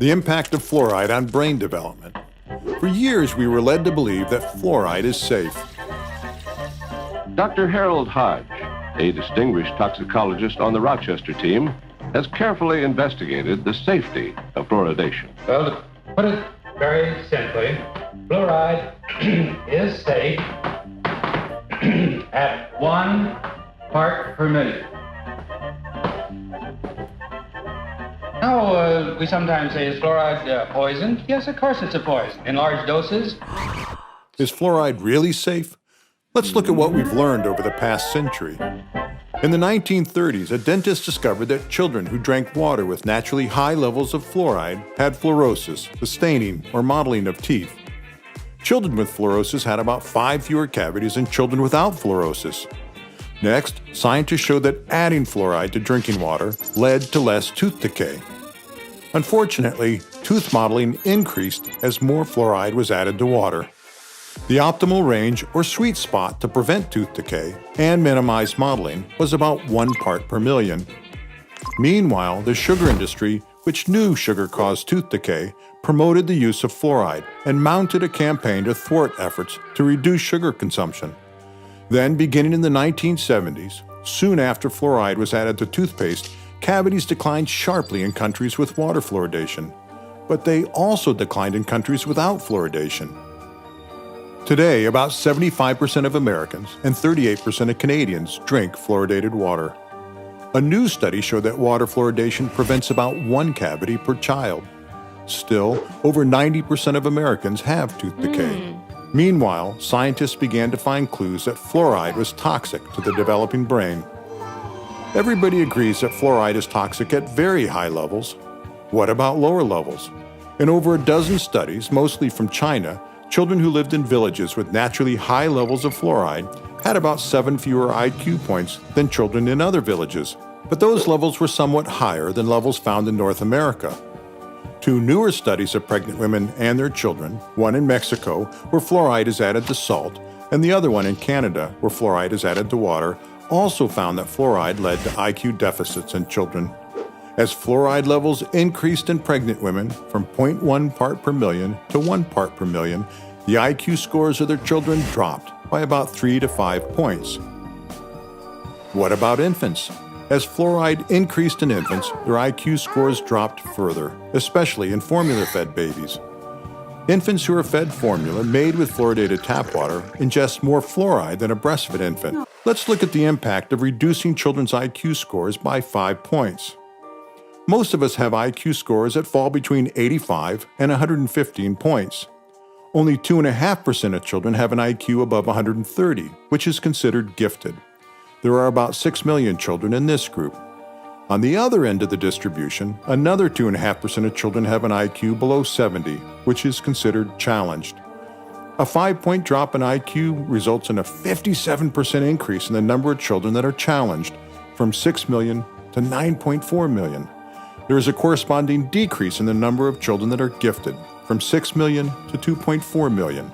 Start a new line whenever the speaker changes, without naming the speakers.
The impact of fluoride on brain development. For years, we were led to believe that fluoride is safe.
Dr. Harold Hodge, a distinguished toxicologist on the Rochester team, has carefully investigated the safety of fluoridation.
Well, to put it very simply, fluoride is safe at 1 part per million. Now, we sometimes say, is fluoride poison? Yes, of course it's a poison. In large doses.
Is fluoride really safe? Let's look at what we've learned over the past century. In the 1930s, a dentist discovered that children who drank water with naturally high levels of fluoride had fluorosis, the staining or mottling of teeth. Children with fluorosis had about 5 fewer cavities than children without fluorosis. Next, scientists showed that adding fluoride to drinking water led to less tooth decay. Unfortunately, tooth mottling increased as more fluoride was added to water. The optimal range or sweet spot to prevent tooth decay and minimize mottling was about 1 part per million. Meanwhile, the sugar industry, which knew sugar caused tooth decay, promoted the use of fluoride and mounted a campaign to thwart efforts to reduce sugar consumption. Then, beginning in the 1970s, soon after fluoride was added to toothpaste, cavities declined sharply in countries with water fluoridation, but they also declined in countries without fluoridation. Today, about 75% of Americans and 38% of Canadians drink fluoridated water. A new study showed that water fluoridation prevents about 1 cavity per child. Still, over 90% of Americans have tooth decay. Meanwhile, scientists began to find clues that fluoride was toxic to the developing brain. Everybody agrees that fluoride is toxic at very high levels. What about lower levels? In over a dozen studies, mostly from China, children who lived in villages with naturally high levels of fluoride had about 7 fewer IQ points than children in other villages, but those levels were somewhat higher than levels found in North America. 2 newer studies of pregnant women and their children, one in Mexico, where fluoride is added to salt, and the other one in Canada, where fluoride is added to water, also found that fluoride led to IQ deficits in children. As fluoride levels increased in pregnant women from 0.1 part per million to 1 part per million, the IQ scores of their children dropped by about 3 to 5 points. What about infants? As fluoride increased in infants, their IQ scores dropped further, especially in formula-fed babies. Infants who are fed formula made with fluoridated tap water ingest more fluoride than a breastfed infant. Let's look at the impact of reducing children's IQ scores by 5 points. Most of us have IQ scores that fall between 85 and 115 points. Only 2.5% of children have an IQ above 130, which is considered gifted. There are about 6 million children in this group. On the other end of the distribution, another 2.5% of children have an IQ below 70, which is considered challenged. A 5-point drop in IQ results in a 57% increase in the number of children that are challenged, from 6 million to 9.4 million. There is a corresponding decrease in the number of children that are gifted, from 6 million to 2.4 million.